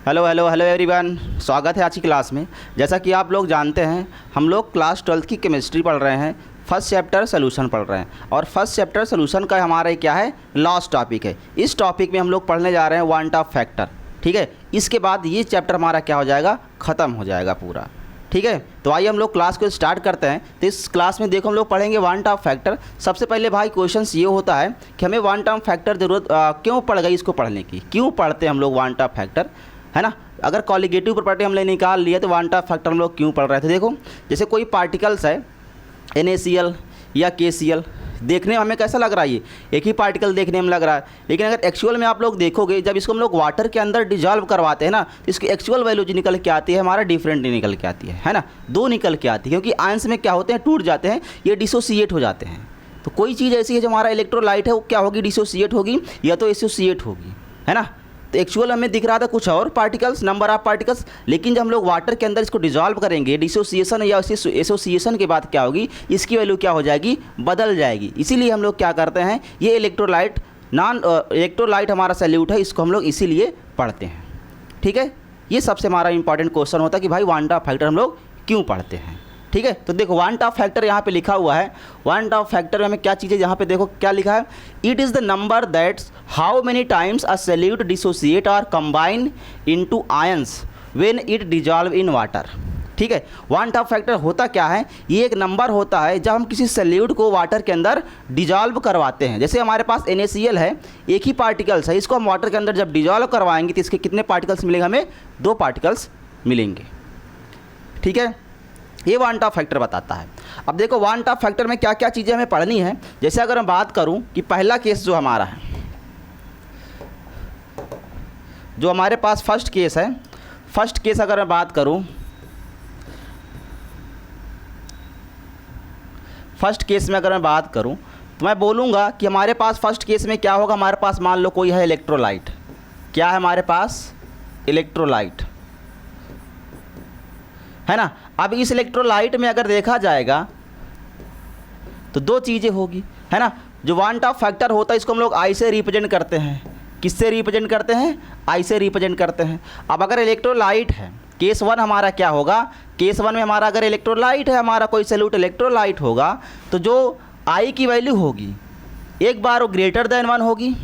Hello hello hello everyone, स्वागत है आज की क्लास में। जैसा कि आप लोग जानते हैं, हम लोग क्लास 12th की केमिस्ट्री पढ़ रहे हैं। फर्स्ट चैप्टर सोल्यूशन पढ़ रहे हैं और फर्स्ट चैप्टर सोल्यूशन का हमारा क्या है, लास्ट टॉपिक है। इस टॉपिक में हम लोग पढ़ने जा रहे हैं वांट ऑफ फैक्टर। ठीक है, इसके बाद ये चैप्टर हमारा क्या हो जाएगा, ख़त्म हो जाएगा पूरा। ठीक है, तो आइए हम लोग क्लास को स्टार्ट करते हैं। तो इस क्लास में देखो हम लोग पढ़ेंगे वांट ऑफ फैक्टर। सबसे पहले भाई क्वेश्चंस ये होता है कि हमें वांट ऑफ फैक्टर ज़रूरत क्यों पड़ गई इसको पढ़ने की, क्यों पढ़ते हैं हम लोग वांट ऑफ फैक्टर, है ना। अगर कॉलिगेटिव प्रॉपर्टी हमने निकाल लिया तो वांट ऑफ फैक्टर हम लोग क्यों पढ़ रहे थे। देखो जैसे कोई पार्टिकल्स है NaCl या KCl, देखने में हमें कैसा लग रहा है, ये एक ही पार्टिकल देखने में लग रहा है, लेकिन अगर एक्चुअल में आप लोग देखोगे, जब इसको हम लोग वाटर के अंदर डिजॉल्व करवाते हैं ना, तो इसकी एक्चुअल वैल्यू जो निकल के आती है हमारा डिफरेंट निकल के आती है ना, दो निकल के आती है, क्योंकि आयंस में क्या होते हैं, टूट जाते हैं, ये डिसोसिएट हो जाते हैं। तो कोई चीज़ ऐसी है जो हमारा इलेक्ट्रोलाइट है वो क्या होगी, डिसोसिएट होगी या तो एसोसिएट होगी, है ना। तो एक्चुअल हमें दिख रहा था कुछ और पार्टिकल्स, नंबर ऑफ पार्टिकल्स, लेकिन जब हम लोग वाटर के अंदर इसको डिजॉल्व करेंगे, डिसोसिएशन या एसोसिएशन के बाद क्या होगी, इसकी वैल्यू क्या हो जाएगी, बदल जाएगी। इसीलिए हम लोग क्या करते हैं, ये इलेक्ट्रोलाइट हमारा सैल्यूट है, इसको हम लोग इसीलिए पढ़ते हैं। ठीक है, ये सबसे हमारा इंपॉर्टेंट क्वेश्चन होता है कि भाई वांट ऑफ फैक्टर हम लोग क्यों पढ़ते हैं। ठीक है, तो देखो वांट ऑफ फैक्टर यहाँ पे लिखा हुआ है। वांट ऑफ फैक्टर में हमें क्या चीज़ें, यहाँ पे देखो क्या लिखा है, it is the number that's how many times a solute dissociate or combine into ions when it dissolve in water. ठीक है, वांट ऑफ फैक्टर होता क्या है, ये एक नंबर होता है जब हम किसी सैल्यूट को वाटर के अंदर डिजॉल्व करवाते हैं। जैसे हमारे पास NaCl है, एक ही पार्टिकल्स है, इसको हम वाटर के अंदर जब डिजॉल्व करवाएंगे तो इसके कितने पार्टिकल्स मिलेंगे, हमें 2 पार्टिकल्स मिलेंगे। ठीक है, ये वांट ऑफ फैक्टर बताता है। अब देखो वांट ऑफ फैक्टर में क्या क्या चीज़ें हमें पढ़नी है। जैसे अगर मैं बात करूं कि पहला केस जो हमारा है, जो हमारे पास फर्स्ट केस है, फर्स्ट केस अगर मैं बात करूं, फर्स्ट केस में अगर मैं बात करूं तो मैं बोलूँगा कि हमारे पास फर्स्ट केस में क्या होगा, हमारे पास मान लो कोई है इलेक्ट्रोलाइट। क्या है हमारे पास, इलेक्ट्रोलाइट, है ना। अब इस इलेक्ट्रोलाइट में अगर देखा जाएगा तो 2 चीज़ें होगी, है ना। जो वांट ऑफ फैक्टर होता है इसको हम लोग आई से रिप्रेजेंट करते हैं। किससे रिप्रेजेंट करते हैं, आई से रिप्रेजेंट करते हैं। अब अगर इलेक्ट्रोलाइट है, केस 1 हमारा क्या होगा, केस 1 में हमारा अगर इलेक्ट्रोलाइट है, हमारा कोई सैल्यूट इलेक्ट्रोलाइट होगा, तो जो आई की वैल्यू होगी एक बार वो ग्रेटर देन 1 होगी,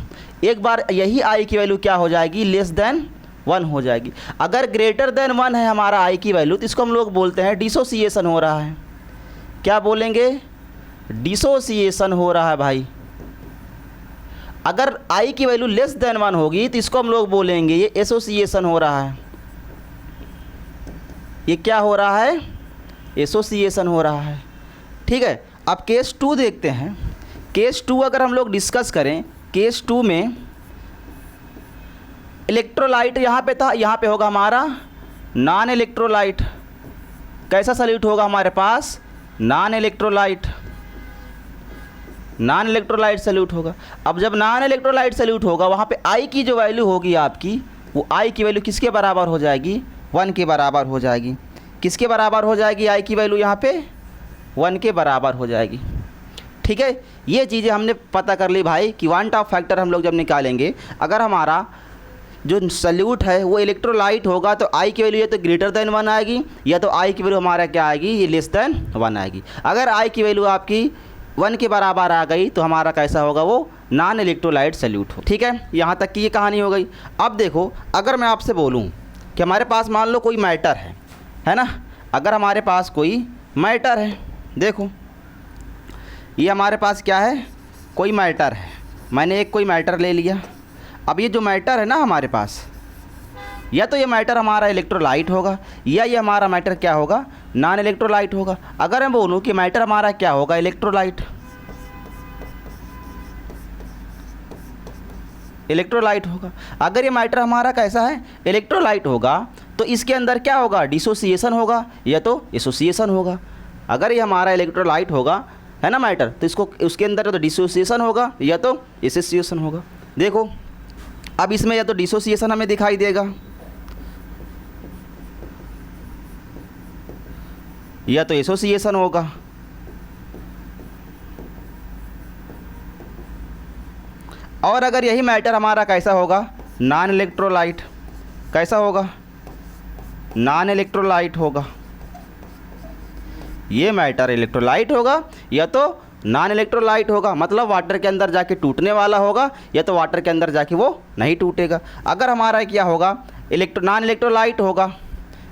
एक बार यही आई की वैल्यू क्या हो जाएगी, लेस देन 1 हो जाएगी। अगर ग्रेटर देन 1 है हमारा आई की वैल्यू, तो इसको हम लोग बोलते हैं डिसोसिएशन हो रहा है। क्या बोलेंगे, डिसोसिएशन हो रहा है भाई। अगर आई की वैल्यू लेस देन 1 होगी तो इसको हम लोग बोलेंगे ये एसोसिएशन हो रहा है। ये क्या हो रहा है, एसोसिएशन हो रहा है। ठीक है, अब केस 2 देखते हैं। केस 2 अगर हम लोग डिस्कस करें, केस 2 में इलेक्ट्रोलाइट यहाँ पे था, यहाँ पे होगा हमारा नॉन इलेक्ट्रोलाइट। कैसा सैल्यूट होगा हमारे पास, non electrolyte, non electrolyte solute होगा। अब जब नॉन इलेक्ट्रोलाइट सैल्यूट होगा, वहाँ पे आई की जो वैल्यू होगी आपकी, वो आई की वैल्यू किसके बराबर हो जाएगी, 1 के बराबर हो जाएगी। किसके बराबर हो जाएगी, आई की वैल्यू यहाँ पे 1 के बराबर हो जाएगी। ठीक है, ये चीज़ें हमने पता कर ली भाई कि वांट ऑफ फैक्टर हम लोग जब निकालेंगे, अगर हमारा जो सैल्यूट है वो इलेक्ट्रोलाइट होगा तो आई की वैल्यू या तो ग्रेटर देन 1 आएगी, या तो आई की वैल्यू हमारा क्या आएगी, ये लेस देन 1 आएगी। अगर आई की वैल्यू आपकी 1 के बराबर आ गई तो हमारा कैसा होगा, वो नॉन इलेक्ट्रोलाइट सैल्यूट हो। ठीक है, यहाँ तक की ये कहानी हो गई। अब देखो अगर मैं आपसे बोलूँ कि हमारे पास मान लो कोई मैटर है ना, अगर हमारे पास कोई मैटर है, देखो ये हमारे पास क्या है, कोई मैटर है, मैंने एक कोई मैटर ले लिया। अब ये जो मैटर है ना हमारे पास, या तो ये मैटर हमारा इलेक्ट्रोलाइट होगा या ये हमारा मैटर क्या होगा, नॉन इलेक्ट्रोलाइट होगा। अगर मैं बोलूँ कि मैटर हमारा क्या होगा, इलेक्ट्रोलाइट, इलेक्ट्रोलाइट होगा। अगर ये मैटर हमारा कैसा है, इलेक्ट्रोलाइट होगा, तो इसके अंदर क्या होगा, डिसोसिएशन होगा या तो एसोसिएशन होगा। अगर ये हमारा इलेक्ट्रोलाइट होगा, है ना मैटर, तो इसको उसके अंदर तो डिसोसिएशन होगा या तो एसोसिएशन होगा। देखो अब इसमें या तो डिसोसिएशन हमें दिखाई देगा या तो एसोसिएशन होगा। और अगर यही मैटर हमारा कैसा होगा, नॉन इलेक्ट्रोलाइट, कैसा होगा, नॉन इलेक्ट्रोलाइट होगा। ये मैटर इलेक्ट्रोलाइट होगा या तो नॉन इलेक्ट्रोलाइट होगा, मतलब वाटर के अंदर जाके टूटने वाला होगा या तो वाटर के अंदर जाके वो नहीं टूटेगा। अगर हमारा क्या होगा, नॉन इलेक्ट्रोलाइट होगा,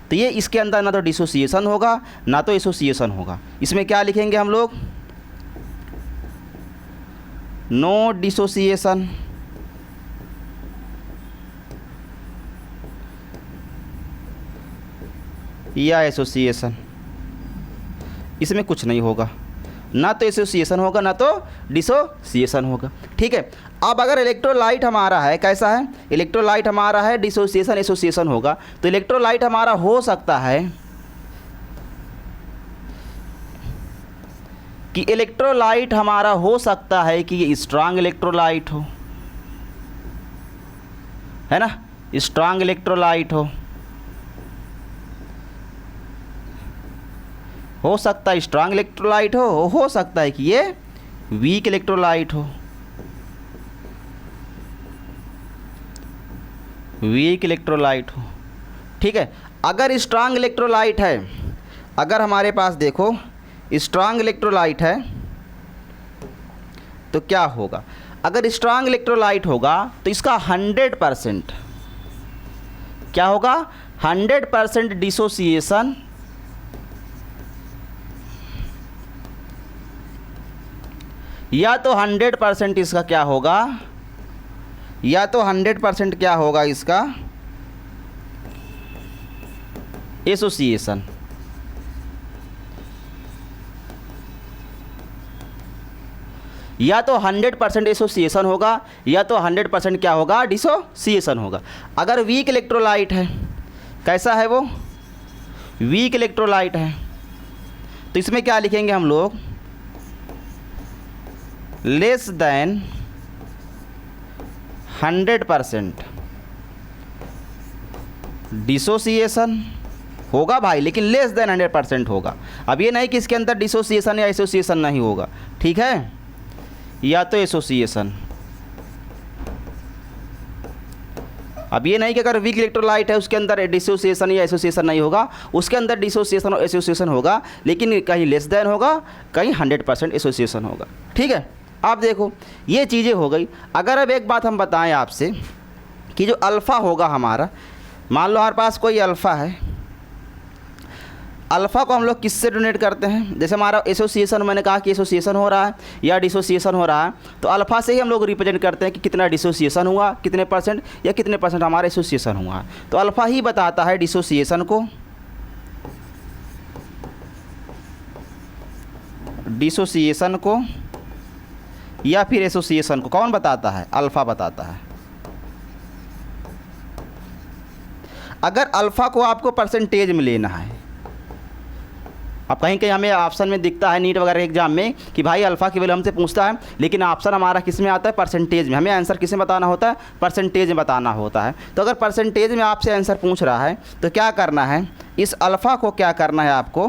तो ये इसके अंदर ना तो डिसोसिएशन होगा ना तो एसोसिएशन होगा। इसमें क्या लिखेंगे हम लोग, नो डिसोसिएशन या एसोसिएशन। इसमें कुछ नहीं होगा, ना तो एसोसिएशन होगा ना तो डिसोसिएशन होगा। ठीक है, अब अगर इलेक्ट्रोलाइट हमारा है, कैसा है, इलेक्ट्रोलाइट हमारा है, डिसोसिएशन एसोसिएशन होगा, तो इलेक्ट्रोलाइट हमारा हो सकता है कि इलेक्ट्रोलाइट हमारा हो सकता है कि ये स्ट्रांग इलेक्ट्रोलाइट है ना, स्ट्रांग इलेक्ट्रोलाइट हो सकता है स्ट्रांग इलेक्ट्रोलाइट हो सकता है कि ये वीक इलेक्ट्रोलाइट हो, ठीक है। अगर स्ट्रांग इलेक्ट्रोलाइट है, अगर हमारे पास देखो स्ट्रांग इलेक्ट्रोलाइट है तो क्या होगा, अगर स्ट्रांग इलेक्ट्रोलाइट होगा तो इसका 100% क्या होगा, 100% डिसोसिएशन या तो 100% इसका क्या होगा, या तो 100% क्या होगा इसका एसोसिएशन। या तो 100% एसोसिएशन होगा या तो 100% क्या होगा, डिसोसिएशन होगा। अगर वीक इलेक्ट्रोलाइट है, कैसा है वो, वीक इलेक्ट्रोलाइट है, तो इसमें क्या लिखेंगे हम लोग, लेस देन 100% डिसोसिएशन होगा भाई, लेकिन लेस देन 100% होगा। अब ये नहीं कि इसके अंदर डिसोसिएशन या एसोसिएशन नहीं होगा, ठीक है, या तो एसोसिएशन। अब ये नहीं कि अगर वीक इलेक्ट्रोलाइट है उसके अंदर डिसोसिएशन या एसोसिएशन नहीं होगा, उसके अंदर डिसोसिएशन और एसोसिएशन होगा, लेकिन कहीं लेस देन होगा, कहीं 100% एसोसिएशन होगा। ठीक है, आप देखो ये चीज़ें हो गई। अगर अब एक बात हम बताएं आपसे कि जो अल्फ़ा होगा हमारा, मान लो हमारे पास कोई अल्फ़ा है, अल्फ़ा को हम लोग किससे डोनेट करते हैं, जैसे हमारा एसोसिएशन, मैंने कहा कि एसोसिएशन हो रहा है या डिसोसिएशन हो रहा है, तो अल्फ़ा से ही हम लोग रिप्रेजेंट करते हैं कि कितना डिसोसिएशन हुआ, कितने परसेंट या कितने परसेंट हमारा एसोसिएशन हुआ है। तो अल्फ़ा ही बताता है डिसोसिएशन को या फिर एसोसिएशन को। कौन बताता है, अल्फ़ा बताता है। अगर अल्फ़ा को आपको परसेंटेज में लेना है, अब कहीं कहीं हमें ऑप्शन में दिखता है नीट वगैरह एग्जाम में कि भाई अल्फ़ा की वैल्यू हमसे पूछता है, लेकिन ऑप्शन हमारा किस में आता है, परसेंटेज में। हमें आंसर किस में बताना होता है, परसेंटेज में बताना होता है। तो अगर परसेंटेज में आपसे आंसर पूछ रहा है तो क्या करना है, इस अल्फ़ा को क्या करना है, आपको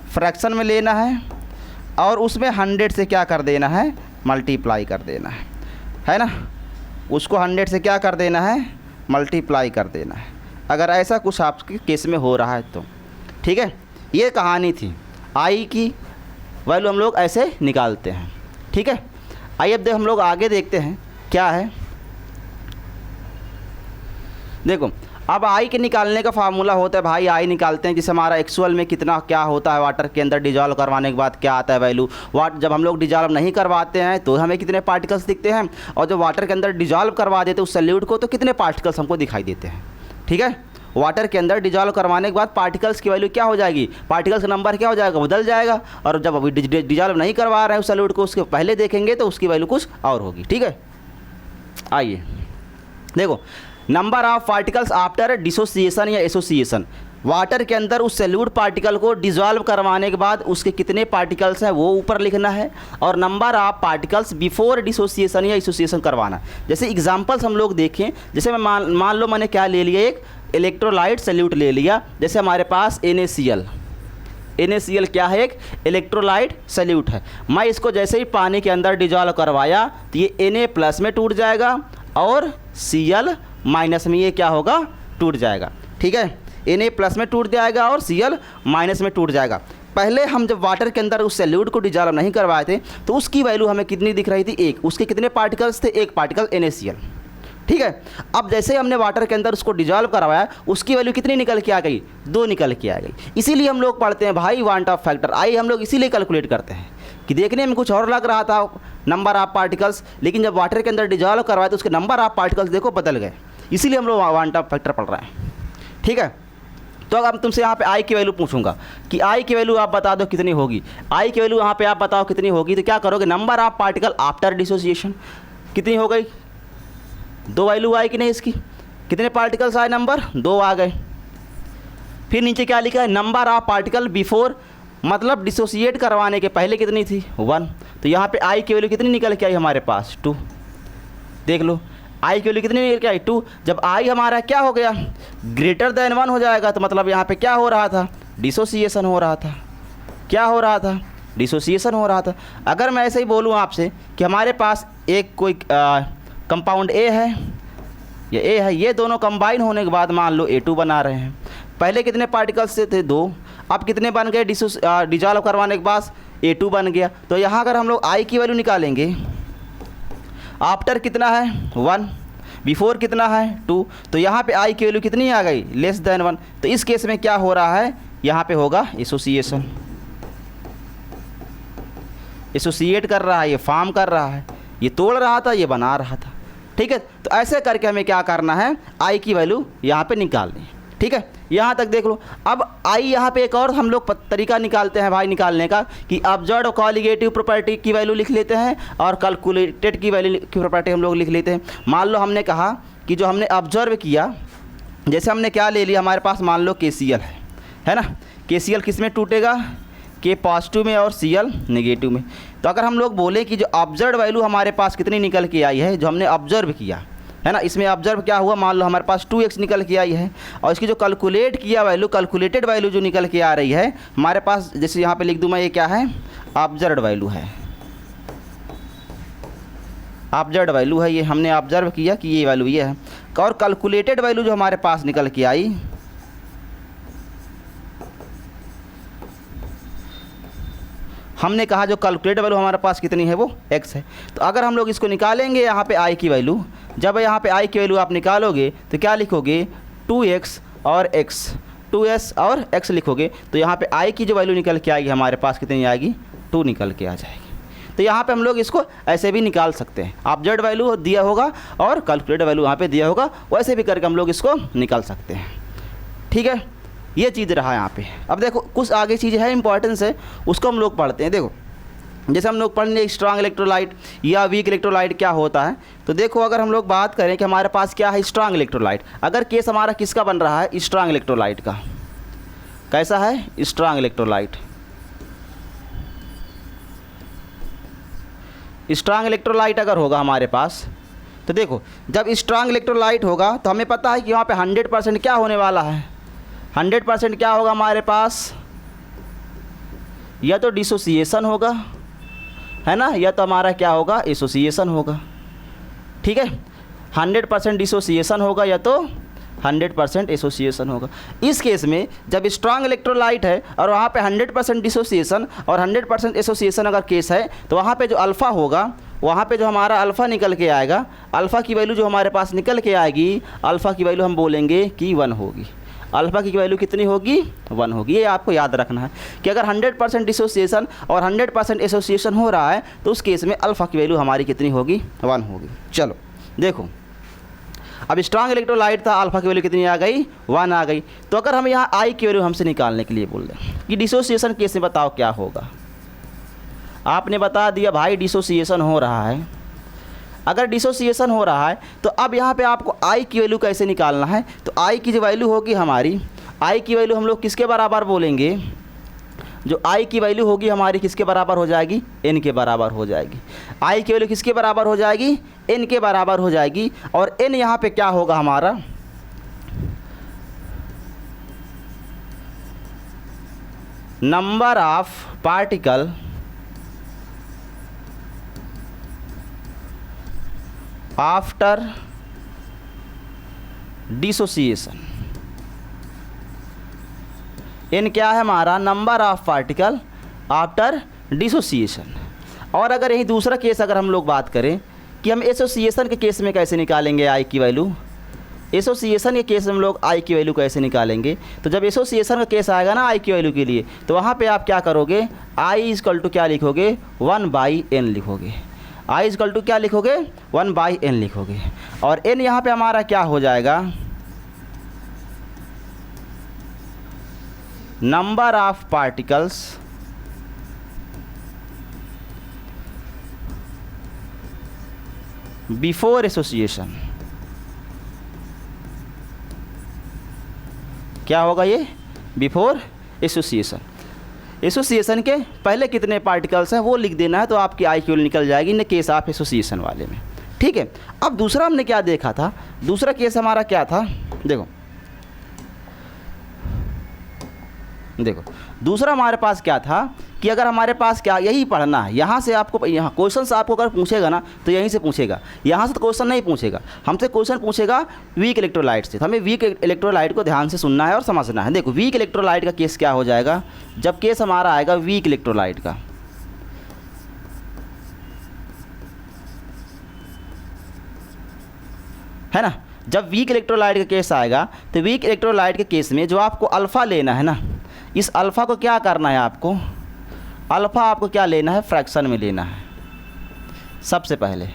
फ्रैक्शन में लेना है और उसमें 100 से क्या कर देना है, मल्टीप्लाई कर देना है ना, उसको 100 से क्या कर देना है, मल्टीप्लाई कर देना है। अगर ऐसा कुछ आपके केस में हो रहा है तो ठीक है, ये कहानी थी। आई की वैल्यू हम लोग ऐसे निकालते हैं, ठीक है। आइए अब हम लोग आगे देखते हैं क्या है। देखो अब आई के निकालने का फार्मूला होता है भाई, आई निकालते हैं जिससे हमारा एक्चुअल में कितना क्या होता है वाटर के अंदर डिजॉल्व करवाने के बाद क्या आता है वैल्यू। जब हम लोग डिजॉल्व नहीं करवाते हैं तो हमें कितने पार्टिकल्स दिखते हैं, और जब वाटर के अंदर डिजॉल्व करवा देते हैं उस सॉल्यूट को तो कितने पार्टिकल्स हमको दिखाई देते हैं। ठीक है, वाटर के अंदर डिजॉल्व करवाने के बाद पार्टिकल्स की वैल्यू क्या हो जाएगी, पार्टिकल्स का नंबर क्या हो जाएगा, बदल जाएगा। और जब अभी डिजॉल्व नहीं करवा रहे हैं उस सॉल्यूट को, उसके पहले देखेंगे तो उसकी वैल्यू कुछ और होगी। ठीक है, आइए देखो, number of particles after dissociation या एसोसिएशन। वाटर के अंदर उस सॉल्यूट पार्टिकल को डिजॉल्व करवाने के बाद उसके कितने पार्टिकल्स हैं वो ऊपर लिखना है, और number of particles before dissociation या एसोसिएशन करवाना। जैसे एग्जांपल्स हम लोग देखें, जैसे मैं मान लो मैंने क्या ले लिया, एक इलेक्ट्रोलाइट सॉल्यूट ले लिया। जैसे हमारे पास NaCl क्या है, एक इलेक्ट्रोलाइट सॉल्यूट है। मैं इसको जैसे ही पानी के अंदर डिजॉल्व करवाया तो ये Na+ में टूट जाएगा और Cl माइनस में ये क्या होगा, टूट जाएगा। ठीक है, Na प्लस में टूट जाएगा और Cl माइनस में टूट जाएगा। पहले हम जब वाटर के अंदर उस सॉल्यूट को डिजॉल्व नहीं करवाए थे तो उसकी वैल्यू हमें कितनी दिख रही थी, 1। उसके कितने पार्टिकल्स थे, 1 पार्टिकल NaCl। ठीक है, अब जैसे हमने वाटर के अंदर उसको डिजॉल्व करवाया उसकी वैल्यू कितनी निकल के आ गई, 2 निकल के आ गई। इसीलिए हम लोग पढ़ते हैं भाई वांट ऑफ फैक्टर आई, हम लोग इसीलिए कैलकुलेट करते हैं कि देखने में कुछ और लग रहा था नंबर ऑफ पार्टिकल्स, लेकिन जब वाटर के अंदर डिजॉल्व करवाए तो उसके नंबर ऑफ पार्टिकल्स देखो बदल गए। इसीलिए हम लोग वांट ऑफ फैक्टर पढ़ रहे हैं। ठीक है, तो अगर तुमसे यहाँ पे आई की वैल्यू पूछूंगा कि आई की वैल्यू आप बता दो कितनी होगी, आई की वैल्यू यहाँ पे आप बताओ कितनी होगी, तो क्या करोगे, number of particle after dissociation कितनी हो गई, 2 वैल्यू आई कि नहीं इसकी, कितने पार्टिकल्स आए, नंबर 2 आ गए। फिर नीचे क्या लिखा है, नंबर ऑफ पार्टिकल बिफोर, मतलब डिसोसिएट करवाने के पहले कितनी थी, 1। तो यहाँ पे आई की वैल्यू कितनी निकल के आई हमारे पास, 2। देख लो आई की वैल्यू कितनी निकल के आई, 2। जब आई हमारा क्या हो गया, ग्रेटर देन 1 हो जाएगा, तो मतलब यहाँ पे क्या हो रहा था, डिसोसिएशन हो रहा था। क्या हो रहा था, डिसोसिएशन हो रहा था। अगर मैं ऐसे ही बोलूँ आपसे कि हमारे पास एक कोई कंपाउंड ए है, ये ए है, ये दोनों कंबाइन होने के बाद मान लो A2 बना रहे हैं। पहले कितने पार्टिकल्स थे, 2। अब कितने बन गए, डिजॉल्व करवाने के बाद A2 बन गया। तो यहाँ अगर हम लोग आई की वैल्यू निकालेंगे, आफ्टर कितना है, 1, बिफोर कितना है, 2, तो यहाँ पे आई की वैल्यू कितनी आ गई, लेस देन 1। तो इस केस में क्या हो रहा है, यहाँ पे होगा एसोसिएशन, एसोसिएट कर रहा है, ये फॉर्म कर रहा है, ये तोड़ रहा था, ये बना रहा था। ठीक है, तो ऐसे करके हमें क्या करना है, आई की वैल्यू यहाँ पे निकालनी है। ठीक है, यहाँ तक देख लो। अब आई यहाँ पे एक और हम लोग तरीका निकालते हैं भाई निकालने का कि ऑब्जर्व कॉलिगेटिव प्रॉपर्टी की वैल्यू लिख लेते हैं और कैलकुलेटेड की वैल्यू की प्रॉपर्टी हम लोग लिख लेते हैं। मान लो हमने कहा कि जो हमने ऑब्जर्व किया, जैसे हमने क्या ले लिया, हमारे पास मान लो KCl है ना, KCl किस में टूटेगा, K पॉजिटिव में और Cl नेगेटिव में। तो अगर हम लोग बोले कि जो ऑब्जर्व वैल्यू हमारे पास कितनी निकल के आई है, जो हमने ऑब्जर्व किया है ना, इसमें ऑब्जर्व क्या हुआ, मान लो हमारे पास 2x निकल के आई है, और इसकी जो कैलकुलेट किया वैल्यू, कैलकुलेटेड वैल्यू जो निकल के आ रही है हमारे पास, जैसे यहाँ पे लिख दूँ मैं, ये क्या है, ऑब्जर्व वैल्यू है, ऑब्जर्व वैल्यू है, ये हमने ऑब्जर्व किया कि ये वैल्यू ये है। और कैलकुलेटेड वैल्यू जो हमारे पास निकल के आई, हमने कहा जो कैलकुलेटेड वैल्यू हमारे पास कितनी है, वो x है। तो अगर हम लोग इसको निकालेंगे यहाँ पे i की वैल्यू, जब यहाँ पे i की वैल्यू आप निकालोगे तो क्या लिखोगे, 2x और x, 2s और x लिखोगे, तो यहाँ पे i की जो वैल्यू निकल के आएगी हमारे पास कितनी आएगी, 2 निकल के आ जाएगी। तो यहाँ पे हम लोग इसको ऐसे भी निकाल सकते हैं, ऑब्जर्व्ड वैल्यू दिया होगा और कैलकुलेटेड वैल्यू यहाँ पे दिया होगा, वैसे भी करके हम लोग इसको निकाल सकते हैं। ठीक है, ये चीज़ रहा यहाँ पे। अब देखो कुछ आगे चीज़ है इंपॉर्टेंस है, उसको हम लोग पढ़ते हैं। देखो जैसे हम लोग पढ़ेंगे स्ट्रांग इलेक्ट्रोलाइट या वीक इलेक्ट्रोलाइट क्या होता है, तो देखो अगर हम लोग बात करें कि हमारे पास क्या है, स्ट्रांग इलेक्ट्रोलाइट, अगर केस हमारा किसका बन रहा है, स्ट्रांग इलेक्ट्रोलाइट का, कैसा है, स्ट्रांग इलेक्ट्रोलाइट, स्ट्रांग इलेक्ट्रोलाइट अगर होगा हमारे पास, तो देखो जब स्ट्रांग इलेक्ट्रोलाइट होगा तो हमें पता है कि वहाँ पे 100% क्या होने वाला है, 100% क्या होगा हमारे पास, या तो डिसोसिएशन होगा, है ना, या तो हमारा क्या होगा, एसोसिएशन होगा। ठीक है, 100% डिसोसिएशन होगा या तो 100% एसोसिएशन होगा। इस केस में जब स्ट्रांग इलेक्ट्रोलाइट है और वहाँ पे 100% डिसोसिएशन और 100% एसोसिएशन अगर केस है, तो वहाँ पे जो अल्फ़ा होगा, वहाँ पे जो हमारा अल्फ़ा निकल के आएगा, अल्फ़ा की वैल्यू जो हमारे पास निकल के आएगी, अल्फ़ा की वैल्यू हम बोलेंगे कि 1 होगी। अल्फ़ा की वैल्यू कितनी होगी, 1 होगी। ये आपको याद रखना है कि अगर 100% डिसोसिएशन और 100% एसोसिएशन हो रहा है तो उस केस में अल्फ़ा की वैल्यू हमारी कितनी होगी, 1 होगी। चलो देखो, अब स्ट्रांग इलेक्ट्रोलाइट था, अल्फ़ा की वैल्यू कितनी आ गई, 1 आ गई। तो अगर हम यहाँ आई की वैल्यू हमसे निकालने के लिए बोल रहे हैं कि डिसोसिएशन केस में बताओ क्या होगा, आपने बता दिया भाई डिसोसिएशन हो रहा है। अगर डिसोसिएशन हो रहा है तो अब यहाँ पे आपको आई की वैल्यू कैसे निकालना है, तो आई की जो वैल्यू होगी हमारी, आई की वैल्यू हम लोग किसके बराबर बोलेंगे, जो आई की वैल्यू होगी हमारी किसके बराबर हो जाएगी, एन के बराबर हो जाएगी। आई की वैल्यू किसके बराबर हो जाएगी, एन के बराबर हो जाएगी। और एन यहाँ पे क्या होगा हमारा, number of particle after dissociation. n क्या है हमारा? Number of particle after dissociation. और अगर यही दूसरा केस अगर हम लोग बात करें कि हम एसोसिएशन के केस में कैसे निकालेंगे आई की वैल्यू, एसोसिएशन के केस में हम लोग आई की वैल्यू कैसे निकालेंगे? तो जब एसोसिएशन का केस आएगा ना आई की वैल्यू के लिए, तो वहाँ पे आप क्या करोगे? आई इक्वल टू क्या लिखोगे? 1/n लिखोगे। आई इक्वल टू क्या लिखोगे? 1/n लिखोगे। और n यहाँ पे हमारा क्या हो जाएगा? Number of particles before association. क्या होगा ये? Before association. एसोसिएशन के पहले कितने पार्टिकल्स हैं वो लिख देना है, तो आपकी आई की वैल्यू निकल जाएगी इन केस ऑफ एसोसिएशन वाले में। ठीक है। अब दूसरा हमने क्या देखा था? दूसरा केस हमारा क्या था? देखो दूसरा हमारे पास क्या था कि अगर हमारे पास क्या यही पढ़ना है, यहाँ से आपको यहाँ क्वेश्चन से आपको अगर पूछेगा ना तो यहीं से पूछेगा, यहाँ से तो क्वेश्चन नहीं पूछेगा। हमसे क्वेश्चन पूछेगा वीक इलेक्ट्रोलाइट से, तो हमें वीक इलेक्ट्रोलाइट को ध्यान से सुनना है और समझना है। देखो वीक इलेक्ट्रोलाइट का केस क्या हो जाएगा? जब केस हमारा आएगा वीक इलेक्ट्रोलाइट का, है ना, जब वीक इलेक्ट्रोलाइट का केस आएगा तो वीक इलेक्ट्रोलाइट के केस में जो आपको अल्फ़ा लेना है ना, इस अल्फ़ा को क्या करना है आपको? अल्फ़ा आपको क्या लेना है? फ्रैक्शन में लेना है। सबसे पहले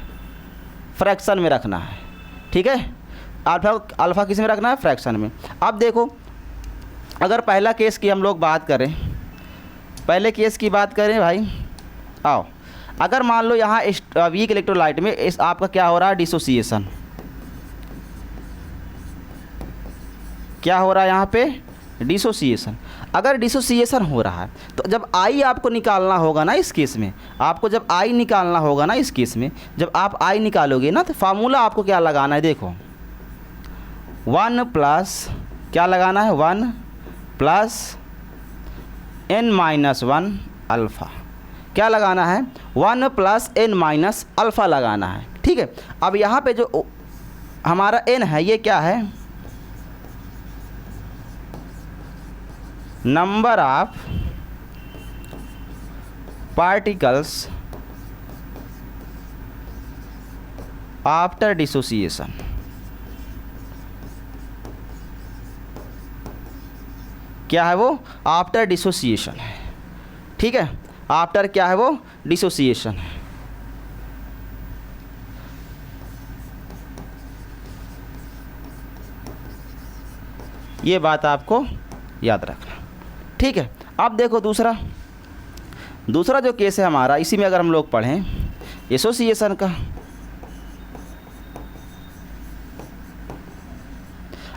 फ्रैक्शन में रखना है। ठीक है। अल्फ़ा किस में रखना है? फ्रैक्शन में। अब देखो अगर पहला केस की हम लोग बात करें, पहले केस की बात करें भाई, आओ अगर मान लो यहाँ वीक इलेक्ट्रोलाइट में इस आपका क्या हो रहा है? डिसोसिएशन। क्या हो रहा है यहाँ पे? डिसोसिएशन। अगर डिसोसिएशन हो रहा है तो जब आई आपको निकालना होगा ना, इस केस में आपको जब आई निकालना होगा ना, इस केस में जब आप आई निकालोगे ना, तो फार्मूला आपको क्या लगाना है? देखो 1 प्लस क्या लगाना है? 1 प्लस n-1 अल्फ़ा। क्या लगाना है? 1 प्लस n- अल्फ़ा लगाना है। ठीक है। अब यहाँ पे जो हमारा n है ये क्या है? Number of particles after dissociation. क्या है वो? आफ्टर डिसोसिएशन है। ठीक है। आफ्टर क्या है वो? डिसोसिएशन है। ये बात आपको याद रखना। ठीक है। अब देखो दूसरा जो केस है हमारा, इसी में अगर हम लोग पढ़ें एसोसिएशन का,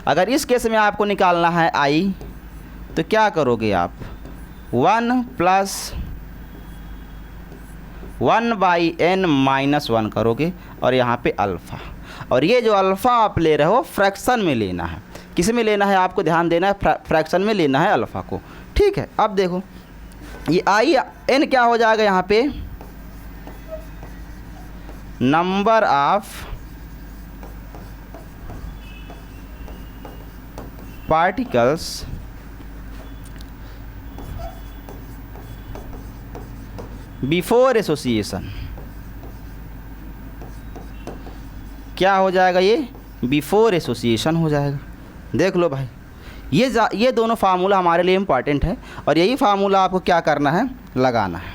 अगर इस केस में आपको निकालना है आई, तो क्या करोगे आप? 1 प्लस 1/n-1 करोगे और यहाँ पे अल्फ़ा। और ये जो अल्फ़ा आप ले रहे हो फ्रैक्शन में लेना है। किस में लेना है? आपको ध्यान देना है, फ्रैक्शन में लेना है अल्फ़ा को। ठीक है। अब देखो ये आई एन क्या हो जाएगा यहाँ पे? Number of particles before association. क्या हो जाएगा ये? बिफोर एसोसिएशन हो जाएगा। देख लो भाई, ये दोनों फार्मूला हमारे लिए इम्पॉर्टेंट है और यही फार्मूला आपको क्या करना है? लगाना है।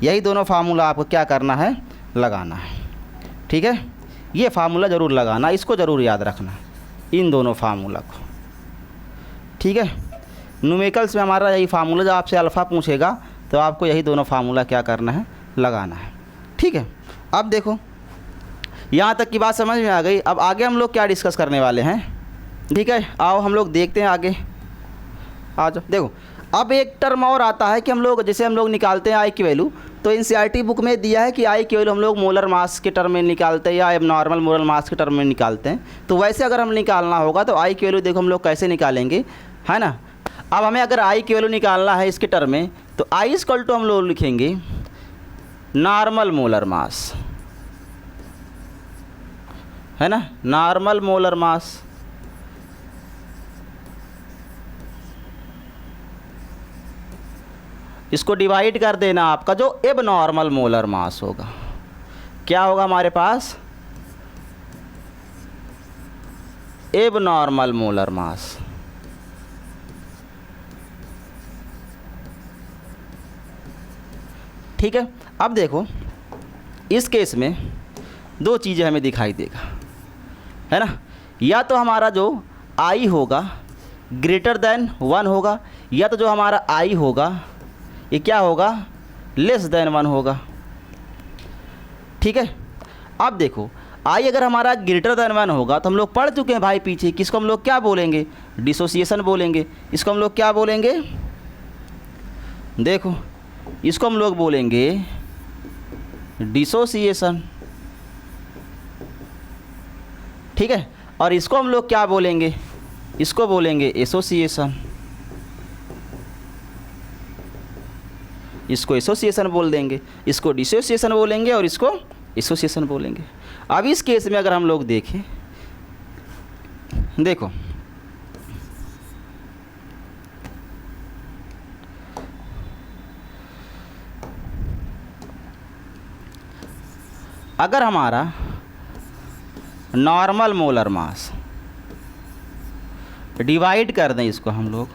यही दोनों फार्मूला आपको क्या करना है? लगाना है। ठीक है। ये फार्मूला ज़रूर लगाना, इसको ज़रूर याद रखना, इन दोनों फार्मूला को। ठीक है। न्यूमेरिकल्स में हमारा यही फार्मूला, जब आपसे अल्फ़ा पूछेगा तो आपको यही दोनों फार्मूला क्या करना है? लगाना है। ठीक है। अब देखो यहाँ तक की बात समझ में आ गई। अब आगे हम लोग क्या डिस्कस करने वाले हैं? ठीक है। आओ हम लोग देखते हैं आगे। आ जाओ। देखो अब एक टर्म और आता है कि हम लोग जैसे हम लोग निकालते हैं आई की वैल्यू, तो एनसीईआरटी बुक में दिया है कि आई की वैल्यू हम लोग मोलर मास के टर्म में निकालते हैं या एबनॉर्मल मोलर मास के टर्म में निकालते हैं। तो वैसे अगर हम निकालना होगा तो आई की वैल्यू देखो हम लोग कैसे निकालेंगे, है ना। अब हमें अगर आई की वैल्यू निकालना है इसके टर्म में, तो आई इक्वल टू हम लोग लिखेंगे नॉर्मल मोलर मास, है ना, नॉर्मल मोलर मास। इसको डिवाइड कर देना, आपका जो एबनॉर्मल मोलर मास होगा क्या होगा हमारे पास, एबनॉर्मल मोलर मास। ठीक है, अब देखो इस केस में दो चीज़ें हमें दिखाई देगा, है ना, या तो हमारा जो आई होगा ग्रेटर देन 1 होगा, या तो जो हमारा आई होगा ये क्या होगा, लेस देन 1 होगा। ठीक है, अब देखो आई अगर हमारा ग्रेटर देन 1 होगा तो हम लोग पढ़ चुके हैं भाई पीछे, किसको हम लोग क्या बोलेंगे, डिसोसिएशन बोलेंगे। इसको हम लोग क्या बोलेंगे, देखो इसको हम लोग बोलेंगे डिसोसिएशन। ठीक है, और इसको हम लोग क्या बोलेंगे, इसको बोलेंगे एसोसिएशन। इसको एसोसिएशन बोल देंगे, इसको डिसोसिएशन बोलेंगे और इसको एसोसिएशन बोलेंगे। अब इस केस में अगर हम लोग देखें, देखो अगर हमारा नॉर्मल मोलर मास डिवाइड कर दें इसको हम लोग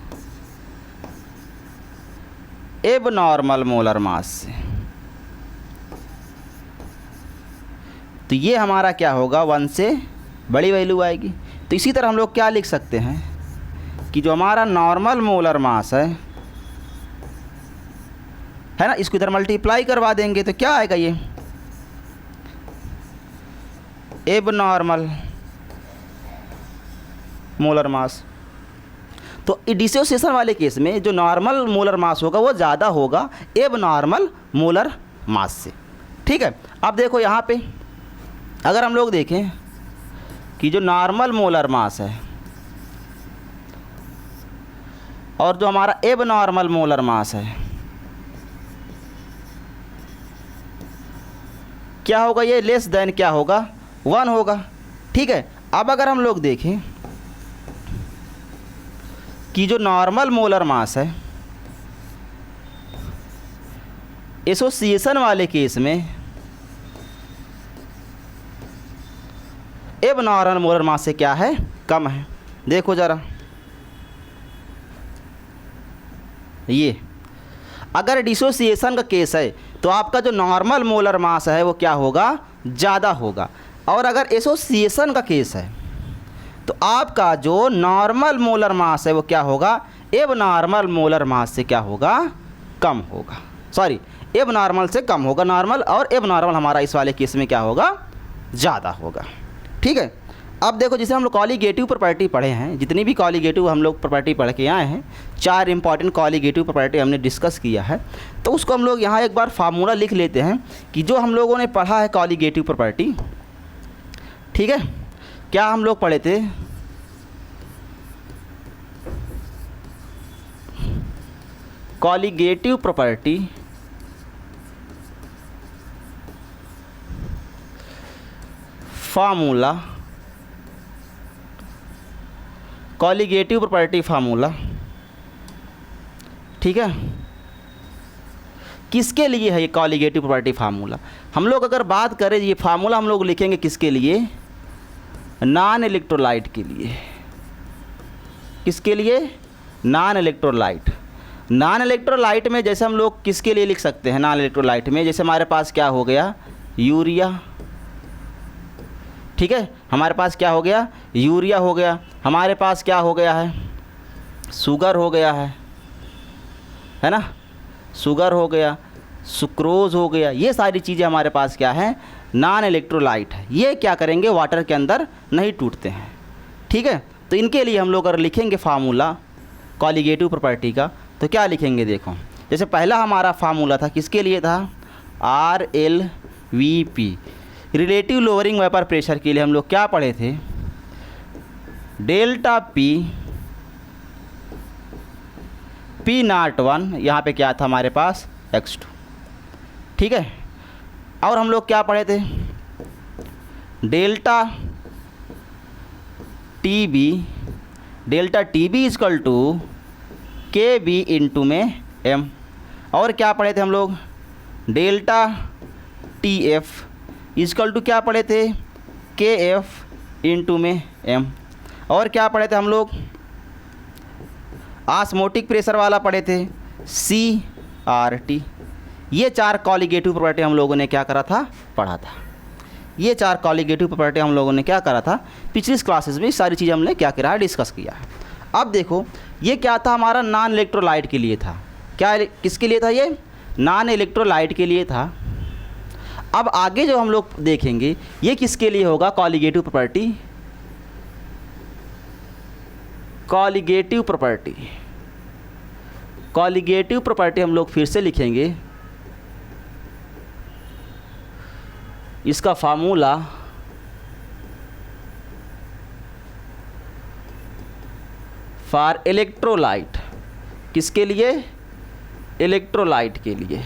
एबनॉर्मल मोलर मास से, तो ये हमारा क्या होगा, 1 से बड़ी वैल्यू आएगी। तो इसी तरह हम लोग क्या लिख सकते हैं कि जो हमारा नॉर्मल मोलर मास है ना, इसको इधर मल्टीप्लाई करवा देंगे तो क्या आएगा, ये एबनॉर्मल मोलर मास। तो डिसोसिएशन वाले केस में जो नॉर्मल मोलर मास होगा वो ज़्यादा होगा एबनॉर्मल मोलर मास से। ठीक है, अब देखो यहाँ पे अगर हम लोग देखें कि जो नॉर्मल मोलर मास है और जो हमारा एबनॉर्मल मोलर मास है क्या होगा, ये लेस देन क्या होगा, 1 होगा। ठीक है, अब अगर हम लोग देखें कि जो नॉर्मल मोलर मास है एसोसिएशन वाले केस में एबनॉर्मल मोलर मास से क्या है, कम है। देखो ज़रा, ये अगर डिसोसिएशन का केस है तो आपका जो नॉर्मल मोलर मास है वो क्या होगा, ज़्यादा होगा, और अगर एसोसिएशन का केस है तो आपका जो नॉर्मल मोलर मास है वो क्या होगा, एबनॉर्मल मोलर मास से क्या होगा, कम होगा। सॉरी, एबनॉर्मल से कम होगा नॉर्मल, और एबनॉर्मल हमारा इस वाले केस में क्या होगा, ज़्यादा होगा। ठीक है, अब देखो जैसे हम लोग कॉलीगेटिव प्रॉपर्टी पढ़े हैं, जितनी भी कॉलीगेटिव हम लोग प्रॉपर्टी पढ़ के आए हैं, 4 इंपॉर्टेंट कॉलीगेटिव प्रॉपर्टी हमने डिस्कस किया है, तो उसको हम लोग यहाँ एक बार फार्मूला लिख लेते हैं कि जो हम लोगों ने पढ़ा है कॉलीगेटिव प्रॉपर्टी। ठीक है, क्या हम लोग पढ़े थे, colligative property formula, colligative property formula. ठीक है, किसके लिए है ये कॉलीगेटिव प्रॉपर्टी फार्मूला, हम लोग अगर बात करें ये फार्मूला हम लोग लिखेंगे किसके लिए, नॉन इलेक्ट्रोलाइट के लिए। किसके लिए, नॉन इलेक्ट्रोलाइट। नॉन इलेक्ट्रोलाइट में जैसे हम लोग किसके लिए लिख सकते हैं, नॉन इलेक्ट्रोलाइट में जैसे हमारे पास क्या हो गया, यूरिया। ठीक है, हमारे पास क्या हो गया, यूरिया हो गया, हमारे पास क्या हो गया है, शुगर हो गया है ना, शुगर हो गया, सुक्रोज हो गया, ये सारी चीज़ें हमारे पास क्या है, नॉन इलेक्ट्रोलाइट है। ये क्या करेंगे, वाटर के अंदर नहीं टूटते हैं। ठीक है, तो इनके लिए हम लोग अगर लिखेंगे फार्मूला कॉलीगेटिव प्रॉपर्टी का तो क्या लिखेंगे, देखो जैसे पहला हमारा फार्मूला था किसके लिए था, RLVP, relative lowering vapour pressure के लिए हम लोग क्या पढ़े थे, डेल्टा P01, यहाँ पे क्या था हमारे पास, x2। ठीक है, और हम लोग क्या पढ़े थे, delta TB equal to KB into में M। और क्या पढ़े थे हम लोग, delta T F equal to क्या पढ़े थे, के एफ इंटू में एम। और क्या पढ़े थे हम लोग, ऑस्मोटिक प्रेशर वाला पढ़े थे, सी आर टी। ये 4 कॉलिगेटिव प्रॉपर्टी हम लोगों ने क्या करा था, पढ़ा था। ये 4 कॉलिगेटिव प्रॉपर्टी हम लोगों ने क्या करा था, पिछली क्लासेस में सारी चीज़ें हमने क्या करा है, डिस्कस किया है। अब देखो ये क्या था, हमारा नॉन इलेक्ट्रोलाइट के लिए था। क्या किसके लिए था, ये नॉन इलेक्ट्रोलाइट के लिए था। अब आगे जो हम लोग देखेंगे ये किसके लिए होगा, colligative property. Colligative property, colligative property हम लोग फिर से लिखेंगे। इसका फार्मूला फॉर इलेक्ट्रोलाइट, किसके लिए, इलेक्ट्रोलाइट के लिए।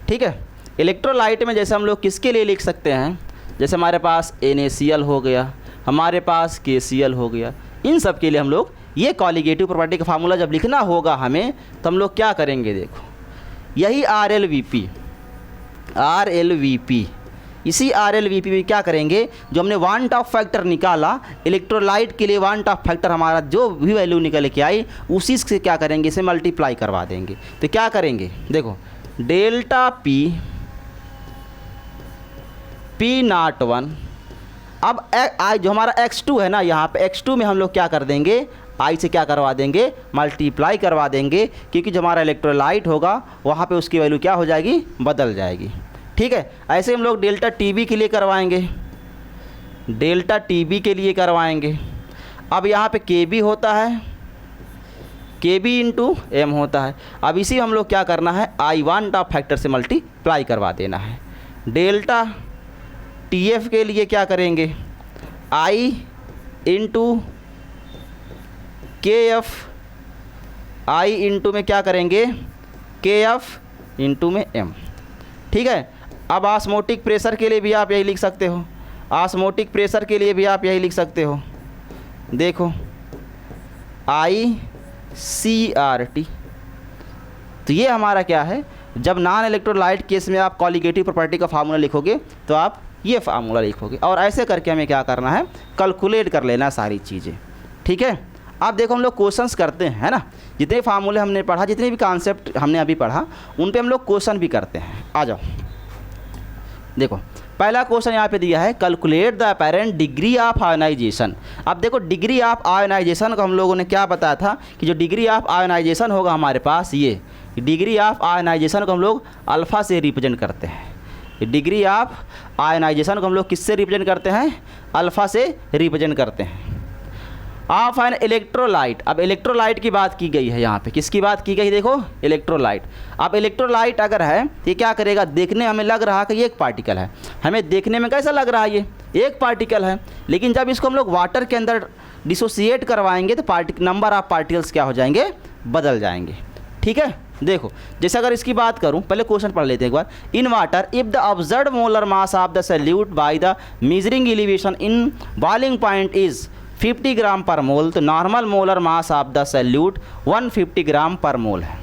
ठीक है, इलेक्ट्रोलाइट में जैसे हम लोग किसके लिए लिख सकते हैं, जैसे हमारे पास NaCl हो गया, हमारे पास KCl हो गया, इन सब के लिए हम लोग ये कॉलिगेटिव प्रॉपर्टी का फार्मूला जब लिखना होगा हमें, तो हम लोग क्या करेंगे, देखो यही RLVP, इसी RLVP में क्या करेंगे, जो हमने वांट ऑफ फैक्टर निकाला इलेक्ट्रोलाइट के लिए, वांट ऑफ फैक्टर हमारा जो भी वैल्यू निकल के आई उसी से क्या करेंगे, इसे मल्टीप्लाई करवा देंगे। तो क्या करेंगे, देखो डेल्टा P01, अब आई जो हमारा x2 है ना, यहाँ पे x2 में हम लोग क्या कर देंगे, आई से क्या करवा देंगे, मल्टीप्लाई करवा देंगे, क्योंकि जो हमारा इलेक्ट्रोलाइट होगा वहाँ पे उसकी वैल्यू क्या हो जाएगी, बदल जाएगी। ठीक है, ऐसे हम लोग डेल्टा TB के लिए करवाएंगे, डेल्टा TB के लिए करवाएंगे। अब यहाँ पे KB होता है, KB इंटू M होता है। अब इसी हम लोग क्या करना है, आई वांट ऑफ फैक्टर से मल्टीप्लाई करवा देना है। डेल्टा TF के लिए क्या करेंगे, I into KF, I into में क्या करेंगे, KF इंटू में M। ठीक है, अब ऑस्मोटिक प्रेशर के लिए भी आप यही लिख सकते हो, ऑस्मोटिक प्रेशर के लिए भी आप यही लिख सकते हो, देखो ICRT। तो ये हमारा क्या है, जब नॉन इलेक्ट्रोलाइट केस में आप कॉलिगेटिव प्रॉपर्टी का फार्मूला लिखोगे तो आप ये फार्मूला लिखोगे, और ऐसे करके हमें क्या करना है, कैलकुलेट कर लेना सारी चीज़ें। ठीक है, अब देखो हम लोग क्वेश्चंस करते हैं, है ना, जितने फार्मूले हमने पढ़ा, जितने भी कॉन्सेप्ट हमने अभी पढ़ा, उन पे हम लोग क्वेश्चन भी करते हैं। आ जाओ, देखो पहला क्वेश्चन यहाँ पे दिया है, calculate the apparent degree of ionization. अब देखो डिग्री ऑफ आयोनाइजेशन को हम लोगों ने क्या बताया था कि जो डिग्री ऑफ आयोनाइजेशन होगा हमारे पास, ये डिग्री ऑफ आयोनाइजेशन को हम लोग अल्फ़ा से रिप्रेजेंट करते हैं। डिग्री ऑफ आयोनाइजेशन को हम लोग किससे रिप्रेजेंट करते हैं, अल्फ़ा से रिप्रेजेंट करते हैं। ऑफ एन इलेक्ट्रोलाइट, अब इलेक्ट्रोलाइट की बात की गई है यहाँ पे, किसकी बात की गई, देखो इलेक्ट्रोलाइट। अब इलेक्ट्रोलाइट अगर है तो ये क्या करेगा, देखने हमें लग रहा है कि ये एक पार्टिकल है, हमें देखने में कैसा लग रहा है, ये एक पार्टिकल है, लेकिन जब इसको हम लोग वाटर के अंदर डिसोसिएट करवाएंगे तो नंबर ऑफ पार्टिकल्स क्या हो जाएंगे, बदल जाएंगे। ठीक है, देखो जैसे अगर इसकी बात करूं, पहले क्वेश्चन पढ़ लेते हैं एक बार। In water if the observed molar mass of the solute by the measuring elevation in boiling point is 50 gram per mole, तो normal molar mass of the solute 150 gram per mole है।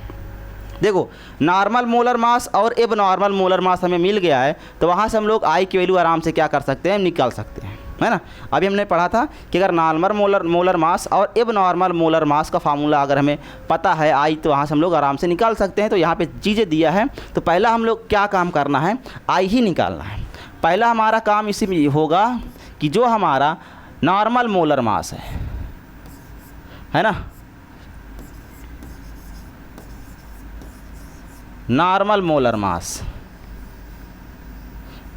देखो normal molar मास और एब normal molar मास हमें मिल गया है, तो वहाँ से हम लोग आई की वैल्यू आराम से क्या कर सकते हैं, निकाल सकते हैं, है ना। अभी हमने पढ़ा था कि अगर नॉर्मल मोलर मास और एब नॉर्मल मोलर मास का फार्मूला अगर हमें पता है आई, तो वहाँ से हम लोग आराम से निकाल सकते हैं। तो यहाँ पे चीज़ें दिया है, तो पहला हम लोग क्या काम करना है, आई ही निकालना है। पहला हमारा काम इसी में होगा कि जो हमारा नॉर्मल मोलर मास है ना, नॉर्मल मोलर मास,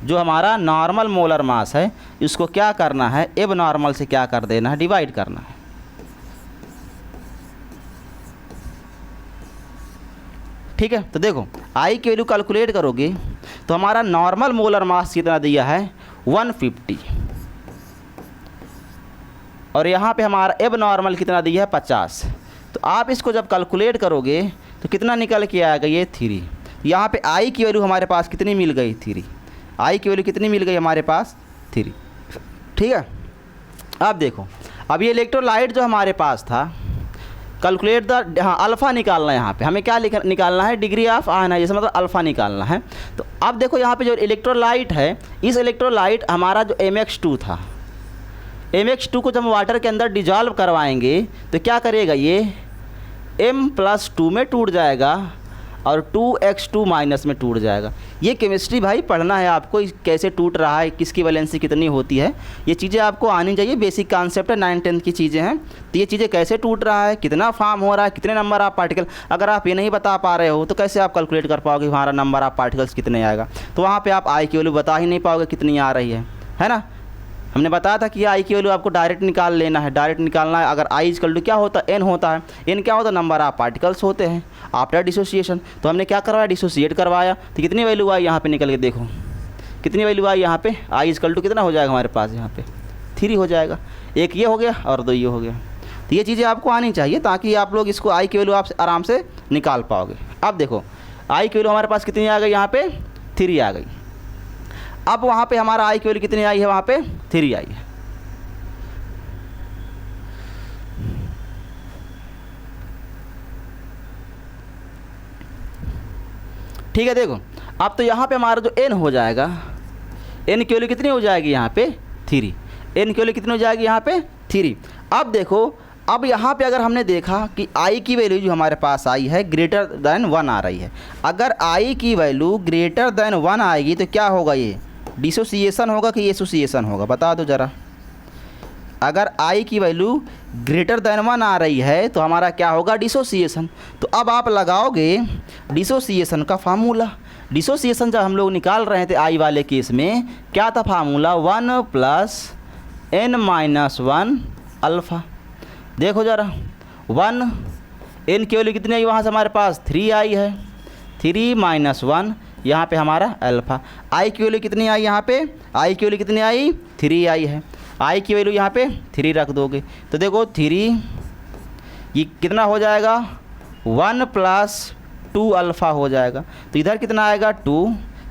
जो हमारा नॉर्मल मोलर मास है, इसको क्या करना है, एब नॉर्मल से क्या कर देना है, डिवाइड करना है। ठीक है, तो देखो आई की वैल्यू कैलकुलेट करोगे तो हमारा नॉर्मल मोलर मास कितना दिया है, 150, और यहाँ पे हमारा एब नॉर्मल कितना दिया है, 50। तो आप इसको जब कैलकुलेट करोगे तो कितना निकल के आएगा, ये 3। यहाँ पे आई की वैल्यू हमारे पास कितनी मिल गई, 3। आई की वैल्यू कितनी मिल गई हमारे पास, 3। ठीक है, अब देखो अब ये इलेक्ट्रोलाइट जो हमारे पास था, कैलकुलेट द, हाँ अल्फ़ा निकालना है यहाँ पे, हमें क्या निकालना है, डिग्री ऑफ आयनाइजेशन, मतलब अल्फ़ा निकालना है। तो अब देखो यहाँ पे जो इलेक्ट्रोलाइट है, इस इलेक्ट्रोलाइट हमारा जो MX2 था, MX2 को जब हम वाटर के अंदर डिजॉल्व करवाएंगे तो क्या करेगा, ये M+2 में टूट जाएगा और 2X2 माइनस में टूट जाएगा। ये केमिस्ट्री भाई पढ़ना है आपको, कैसे टूट रहा है, किसकी वैलेंसी कितनी होती है, ये चीज़ें आपको आनी चाहिए। बेसिक कॉन्सेप्ट है, 9th-10th की चीज़ें हैं। तो ये चीज़ें कैसे टूट रहा है, कितना फॉर्म हो रहा है, कितने नंबर ऑफ पार्टिकल, अगर आप ये नहीं बता पा रहे हो तो कैसे आप कैलकुलेट कर पाओगे हमारा नंबर ऑफ पार्टिकल्स कितने आएगा। तो वहाँ पर आप आई की वैल्यू बता ही नहीं पाओगे कितनी आ रही है ना। हमने बताया था कि आई की वैल्यू आपको डायरेक्ट निकाल लेना है, डायरेक्ट निकालना है। अगर आई इक्वल टू क्या होता है, एन होता है, एन क्या होता है, नंबर ऑफ पार्टिकल्स होते हैं आफ्टर डिसोसिएशन। तो हमने क्या करवाया, डिसोसिएट करवाया, तो कितनी वैल्यू आई यहाँ पे निकल के देखो, कितनी वैल्यू आई यहाँ पे, आई इक्वल टू कितना हो जाएगा हमारे पास यहाँ पे 3 हो जाएगा। एक ये हो गया और 2 ये हो गया। तो ये चीज़ें आपको आनी चाहिए ताकि आप लोग इसको आई की वैल्यू आप आराम से निकाल पाओगे। अब देखो आई की वैल्यू हमारे पास कितनी आ गई, यहाँ पे 3 आ गई। अब वहाँ पे हमारा आई की वैल्यू कितनी आई है, वहाँ पे 3 आई है। ठीक है, देखो अब तो यहाँ पे हमारा जो n हो जाएगा, n की वैल्यू कितनी हो जाएगी यहाँ पे 3, n की वैल्यू कितनी हो जाएगी यहाँ पे 3। अब देखो, अब यहाँ पे अगर हमने देखा कि i की वैल्यू जो हमारे पास आई है ग्रेटर देन 1 आ रही है। अगर i की वैल्यू ग्रेटर देन 1 आएगी तो क्या होगा, ये डिसोसिएशन होगा कि एसोसिएशन होगा, बता दो ज़रा। अगर i की वैल्यू ग्रेटर देन 1 आ रही है तो हमारा क्या होगा, डिसोसिएशन। तो अब आप लगाओगे डिसोसिएशन का फार्मूला। डिसोसिएशन जब हम लोग निकाल रहे थे i वाले केस में, क्या था फार्मूला, 1 + n-1 अल्फ़ा। देखो ज़रा, 1 n की वैल्यू कितनी आई वहाँ से हमारे पास 3 आई है, 3 - 1 यहाँ पे हमारा अल्फ़ा। i की वैल्यू कितनी आई यहाँ पे, i की वैल्यू कितनी आई 3 आई है, i की वैल्यू यहाँ पे 3 रख दोगे तो देखो 3 ये कितना हो जाएगा, 1 + 2 अल्फ़ा हो जाएगा। तो इधर कितना आएगा 2,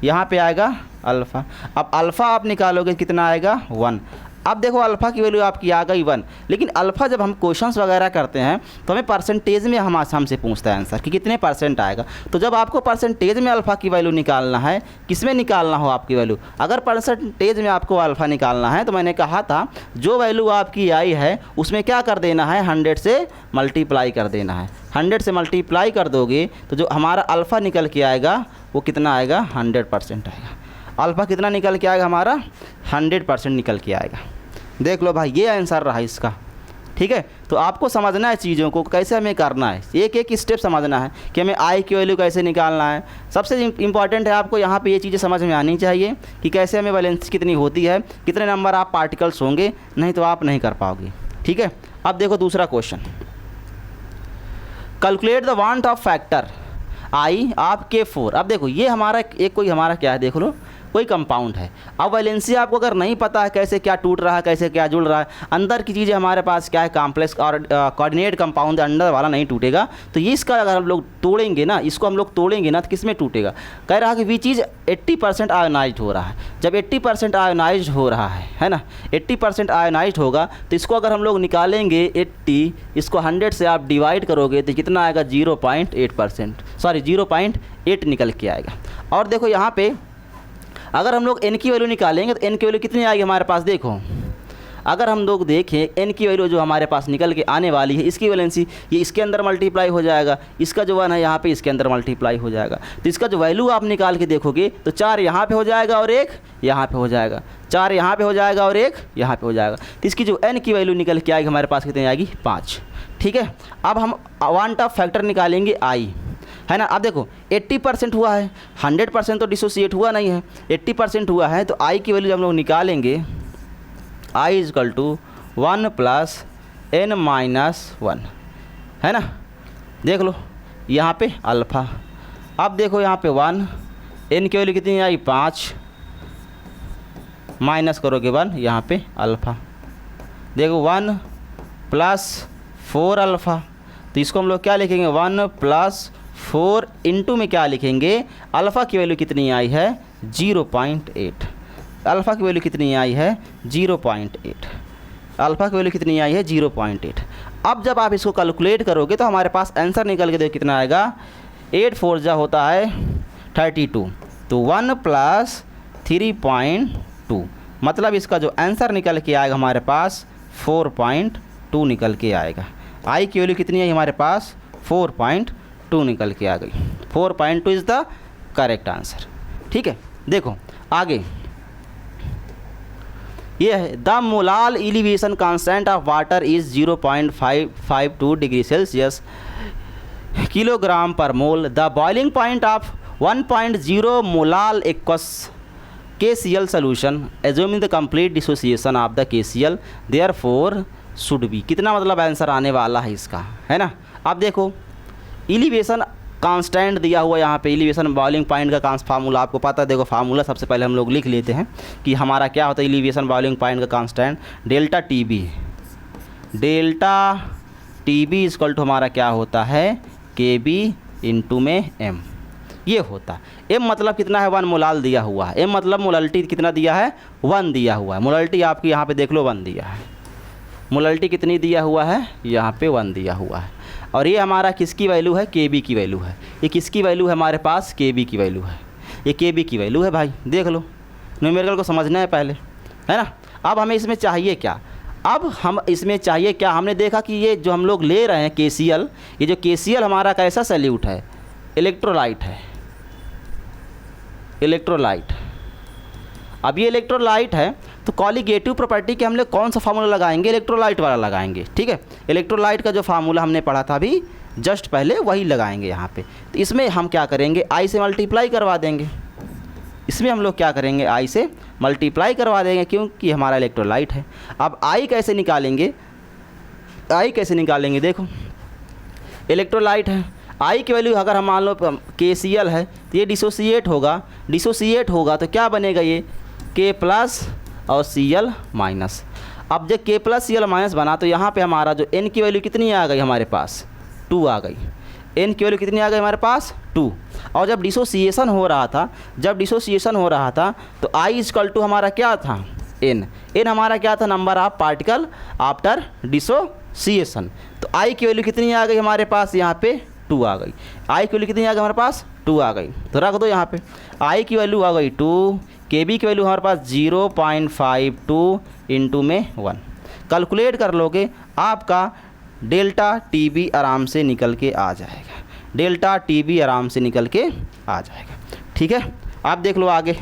यहाँ पे आएगा अल्फ़ा। अब अल्फ़ा आप निकालोगे कितना आएगा 1। अब देखो अल्फ़ा की वैल्यू आपकी आ गई 1, लेकिन अल्फ़ा जब हम क्वेश्चंस वगैरह करते हैं तो हमें परसेंटेज में हमसे पूछता है आंसर कि कितने % आएगा। तो जब आपको परसेंटेज में अल्फ़ा की वैल्यू निकालना है, किस में निकालना हो आपकी वैल्यू, अगर परसेंटेज में आपको अल्फ़ा निकालना है तो मैंने कहा था जो वैल्यू आपकी आई है उसमें क्या कर देना है, 100 से मल्टीप्लाई कर देना है। 100 से मल्टीप्लाई कर दोगे तो जो हमारा अल्फ़ा निकल के आएगा वो कितना आएगा, 100% आएगा। अल्फ़ा कितना निकल के आएगा हमारा, 100% निकल के आएगा। देख लो भाई, ये आंसर रहा इसका। ठीक है, तो आपको समझना है चीज़ों को कैसे हमें करना है, एक एक स्टेप समझना है कि हमें आई की वैल्यू कैसे निकालना है। सबसे इम्पॉर्टेंट है आपको यहाँ पे ये चीज़ें समझ में आनी चाहिए कि कैसे हमें वैलेंसी कितनी होती है, कितने नंबर आप पार्टिकल्स होंगे, नहीं तो आप नहीं कर पाओगे। ठीक है, अब देखो दूसरा question, calculate the want of factor I of K4। अब देखो ये हमारा एक कोई हमारा क्या है, देख लो कोई कंपाउंड है। अब वैलेंसी आपको अगर नहीं पता है कैसे क्या टूट रहा है, कैसे क्या जुड़ रहा है, अंदर की चीज़ें हमारे पास क्या है, कॉम्प्लेक्स और कोऑर्डिनेट कंपाउंड, अंदर वाला नहीं टूटेगा। तो ये इसका अगर हम लोग तोड़ेंगे ना, इसको हम लोग तोड़ेंगे ना तो किस में टूटेगा, कह रहा है कि वी चीज़ 80% आयोनाइज्ड हो रहा है। जब 80% आयोनाइज्ड हो रहा है ना, 80% आयोनाइज्ड होगा तो इसको अगर हम लोग निकालेंगे 80, इसको 100 से आप डिवाइड करोगे तो कितना आएगा, 0.8%, सॉरी 0.8 निकल के आएगा। और देखो यहाँ पे अगर हम लोग n की वैल्यू निकालेंगे तो n की वैल्यू कितनी आएगी हमारे पास, देखो अगर हम लोग देखें n की वैल्यू जो हमारे पास निकल के आने वाली है, इसकी वैलेंसी ये इसके अंदर मल्टीप्लाई हो जाएगा, इसका जो 1 है यहाँ पे इसके अंदर मल्टीप्लाई हो जाएगा। तो इसका जो वैल्यू आप निकाल के देखोगे तो 4 यहाँ पे हो जाएगा और 1 यहाँ पे हो जाएगा, 4 यहाँ पे हो जाएगा और 1 यहाँ पे हो जाएगा। तो इसकी जो n की वैल्यू निकल के आएगी हमारे पास कितनी आएगी, 5। ठीक है, अब हम वांट ऑफ फैक्टर निकालेंगे आई, है ना। अब देखो 80% हुआ है, 100% तो डिसोसिएट हुआ नहीं है, 80% हुआ है। तो आई की वैल्यू जब हम लोग निकालेंगे, आई इक्वल टू 1 + n-1, है ना। देख लो यहाँ पे अल्फ़ा, अब देखो यहाँ पे 1, n की वैल्यू कितनी आई 5, माइनस करोगे 1, यहाँ पे अल्फ़ा। देखो 1 + 4 अल्फ़ा, तो इसको हम लोग क्या लिखेंगे, 1 + 4 इंटू में क्या लिखेंगे, अल्फ़ा की वैल्यू कितनी आई है 0.8, अल्फ़ा की वैल्यू कितनी आई है 0.8, अल्फ़ा की वैल्यू कितनी आई है 0.8। अब जब आप इसको कैलकुलेट करोगे तो हमारे पास आंसर निकल के देखो कितना आएगा, 8 4 जा होता है 32, तो 1 + 3.2, मतलब इसका जो आंसर निकल के आएगा हमारे पास 4.2 निकल के आएगा। आई की वैल्यू कितनी है हमारे पास, 4.2 निकल के आ गई। 4.2 इज़ द करेक्ट आंसर। ठीक है, देखो आगे ये है, the molal elevation constant of water is 0.552 degree Celsius kilogram per mole. The boiling point of 1.0 molal aqueous KCl solution assuming the complete dissociation of the KCl therefore should be, कितना मतलब answer आने वाला है इसका, है ना। अब देखो एलिवेशन कांस्टेंट दिया हुआ यहाँ पे, एलिवेशन बॉइलिंग पॉइंट का फार्मूला आपको पता है। देखो फार्मूला सबसे पहले हम लोग लिख लेते हैं कि हमारा क्या होता है एलिवेशन बॉइलिंग पॉइंट का constant, delta TB। Delta TB equal to हमारा क्या होता है, KB इंटू में M, ये होता। M मतलब कितना है, 1 मोलाल दिया हुआ है। M मतलब मोलालिटी कितना दिया है, 1 दिया हुआ है। मोलालिटी आपकी यहाँ पे देख लो 1 दिया है। मोलालिटी कितनी दिया हुआ है, यहाँ पे 1 दिया हुआ है। और ये हमारा किसकी वैल्यू है, KB की वैल्यू है। ये किसकी वैल्यू है हमारे पास, KB की वैल्यू है। ये KB की वैल्यू है भाई, देख लो, न्यूमेरिकल को समझना है पहले, है ना। अब हमें इसमें चाहिए क्या, अब हम इसमें चाहिए क्या, हमने देखा कि ये जो हम लोग ले रहे हैं KCl, ये जो KCl हमारा कैसा सैल्यूट है, इलेक्ट्रोलाइट है, इलेक्ट्रोलाइट। अब ये इलेक्ट्रोलाइट है तो कॉलिगेटिव प्रॉपर्टी के हम लोग कौन सा फार्मूला लगाएंगे, इलेक्ट्रोलाइट वाला लगाएंगे। ठीक है, इलेक्ट्रोलाइट का जो फार्मूला हमने पढ़ा था अभी जस्ट पहले, वही लगाएंगे यहाँ पे। तो इसमें हम क्या करेंगे, I से मल्टीप्लाई करवा देंगे। इसमें हम लोग क्या करेंगे, I से मल्टीप्लाई करवा देंगे क्योंकि हमारा इलेक्ट्रोलाइट है। अब I कैसे निकालेंगे, I कैसे निकालेंगे, देखो इलेक्ट्रोलाइट है, I की वैल्यू अगर हम मान लो KCl है तो ये डिसोसिएट होगा, डिसोसिएट होगा तो क्या बनेगा, ये K+ और Cl-। अब जब K+Cl- बना तो यहाँ पे हमारा जो N की वैल्यू कितनी आ गई हमारे पास, 2 आ गई। N की वैल्यू कितनी आ गई हमारे पास, 2। और जब डिसोसिएशन हो रहा था, जब डिसोसिएशन हो रहा था तो I = हमारा क्या था, N। N हमारा क्या था, number of particle after dissociation. तो I की वैल्यू कितनी आ गई हमारे पास, यहाँ पे 2 आ गई। I की वैल्यू कितनी आ गई हमारे पास, 2 आ गई। तो रख दो यहाँ पे, I की वैल्यू आ गई 2, KB की वैल्यू हमारे पास 0.52 इंटू में 1। कैलकुलेट कर लोगे आपका डेल्टा TB आराम से निकल के आ जाएगा, डेल्टा TB आराम से निकल के आ जाएगा। ठीक है, आप देख लो आगे।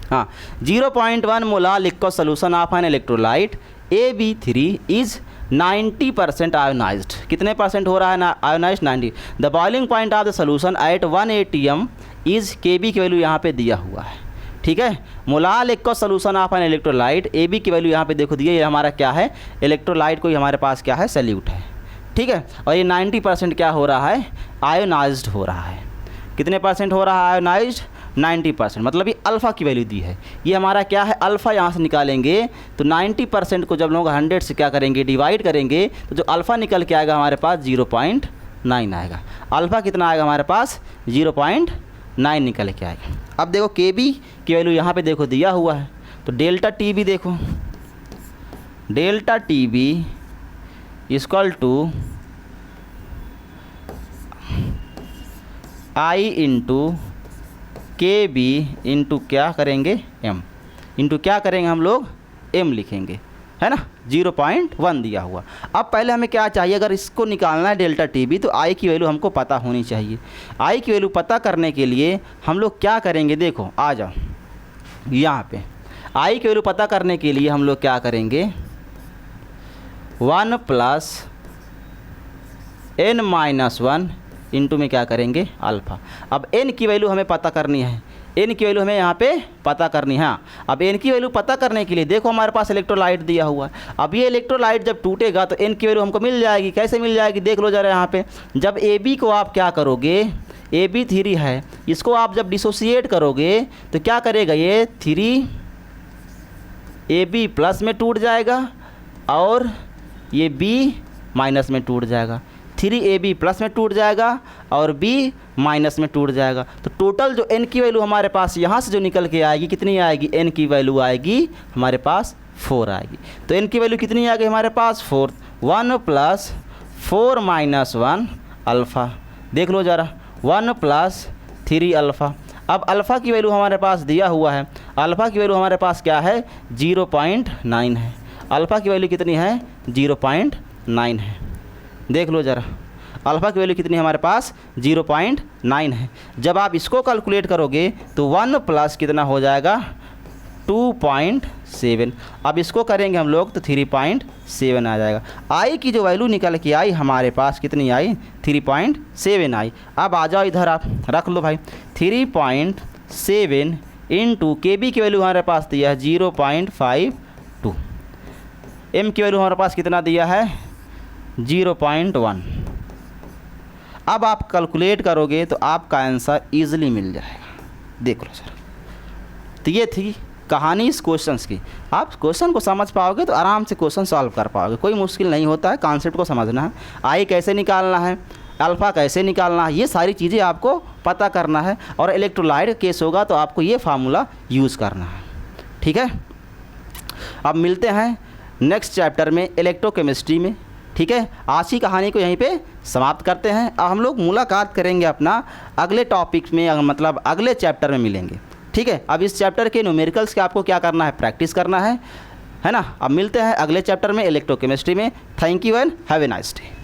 हाँ, 0.1 molal liquid solution of an electrolyte AB3 is 90% ionized. कितने परसेंट हो रहा है ना ionized, 90। The boiling point of the solution at 1 atm is, KB की वैल्यू यहाँ पे दिया हुआ है। ठीक है, molal liquid solution of an electrolyte, AB की वैल्यू यहाँ पे देखो दिए, ये हमारा क्या है, इलेक्ट्रोलाइट को हमारे पास क्या है, सैल्यूट है। ठीक है, और ये 90% क्या हो रहा है, आयोनाइज्ड हो रहा है। कितने परसेंट हो रहा है आयोनाइज्ड, 90%। मतलब ये अल्फ़ा की वैल्यू दी है, ये हमारा क्या है, अल्फ़ा यहाँ से निकालेंगे तो 90% को जब लोग 100 से क्या करेंगे, डिवाइड करेंगे तो जो अल्फ़ा निकल के आएगा हमारे पास 0.9 आएगा। अल्फ़ा कितना आएगा हमारे पास, 0.9 निकल के आएगा। अब देखो KB की वैल्यू यहाँ पे देखो दिया हुआ है, तो डेल्टा TB देखो, delta TB = I into KB into क्या करेंगे, M इंटू क्या करेंगे हम लोग, M लिखेंगे, है ना। 0.1 दिया हुआ। अब पहले हमें क्या चाहिए, अगर इसको निकालना है डेल्टा TB तो I की वैल्यू हमको पता होनी चाहिए। I की वैल्यू पता करने के लिए हम लोग क्या करेंगे, देखो आ जाओ यहाँ पे, I की वैल्यू पता करने के लिए हम लोग क्या करेंगे, 1 + n-1 इंटू में क्या करेंगे, अल्फ़ा। अब N की वैल्यू हमें पता करनी है, N की वैल्यू हमें यहाँ पे पता करनी है। अब N की वैल्यू पता करने के लिए देखो हमारे पास इलेक्ट्रोलाइट दिया हुआ है। अब ये इलेक्ट्रोलाइट जब टूटेगा तो N की वैल्यू हमको मिल जाएगी। कैसे मिल जाएगी, देख लो जरा यहाँ पे, जब AB को आप क्या करोगे, AB3 है, इसको आप जब डिसोसिएट करोगे तो क्या करेगा, ये 3AB+ में टूट जाएगा और ये B- में टूट जाएगा, 3AB+ में टूट जाएगा और B- में टूट जाएगा। तो टोटल जो N की वैल्यू हमारे पास यहाँ से जो निकल के आएगी, कितनी आएगी, N की वैल्यू आएगी हमारे पास 4 आएगी। तो N की वैल्यू कितनी आ गई हमारे पास, 4। 1 + 4 - 1 अल्फ़ा। देख लो ज़रा, 1 + 3 अल्फ़ा। अब अल्फ़ा की वैल्यू हमारे पास दिया हुआ है, अल्फ़ा की वैल्यू हमारे पास क्या है 0.9 है। अल्फ़ा की वैल्यू कितनी है 0.9 है। देख लो ज़रा, अल्फ़ा की वैल्यू कितनी है हमारे पास 0.9 है। जब आप इसको कैलकुलेट करोगे तो 1 प्लस कितना हो जाएगा 2.7। अब इसको करेंगे हम लोग तो 3.7 आ जाएगा। आई की जो वैल्यू निकल के आई हमारे पास कितनी आई 3.7 आई। अब आ जाओ इधर, आप रख लो भाई 3.7 इंटू के बी की वैल्यू हमारे पास दिया है 0.52, एम की वैल्यू हमारे पास कितना दिया है 0.1। अब आप कैलकुलेट करोगे तो आपका आंसर ईजिली मिल जाएगा। देख लो सर, तो ये थी कहानी इस क्वेश्चंस की। आप क्वेश्चन को समझ पाओगे तो आराम से क्वेश्चन सॉल्व कर पाओगे, कोई मुश्किल नहीं होता है। कॉन्सेप्ट को समझना है, आई कैसे निकालना है, अल्फ़ा कैसे निकालना है, ये सारी चीज़ें आपको पता करना है। और इलेक्ट्रोलाइट केस होगा तो आपको ये फार्मूला यूज़ करना है। ठीक है, अब मिलते हैं नेक्स्ट चैप्टर में इलेक्ट्रोकेमिस्ट्री में। ठीक है, आज की कहानी को यहीं पे समाप्त करते हैं। अब हम लोग मुलाकात करेंगे अपना अगले टॉपिक में, मतलब अगले चैप्टर में मिलेंगे। ठीक है, अब इस चैप्टर के न्यूमेरिकल्स के आपको क्या करना है, प्रैक्टिस करना है ना। अब मिलते हैं अगले चैप्टर में इलेक्ट्रोकेमिस्ट्री में। Thank you and have a nice day.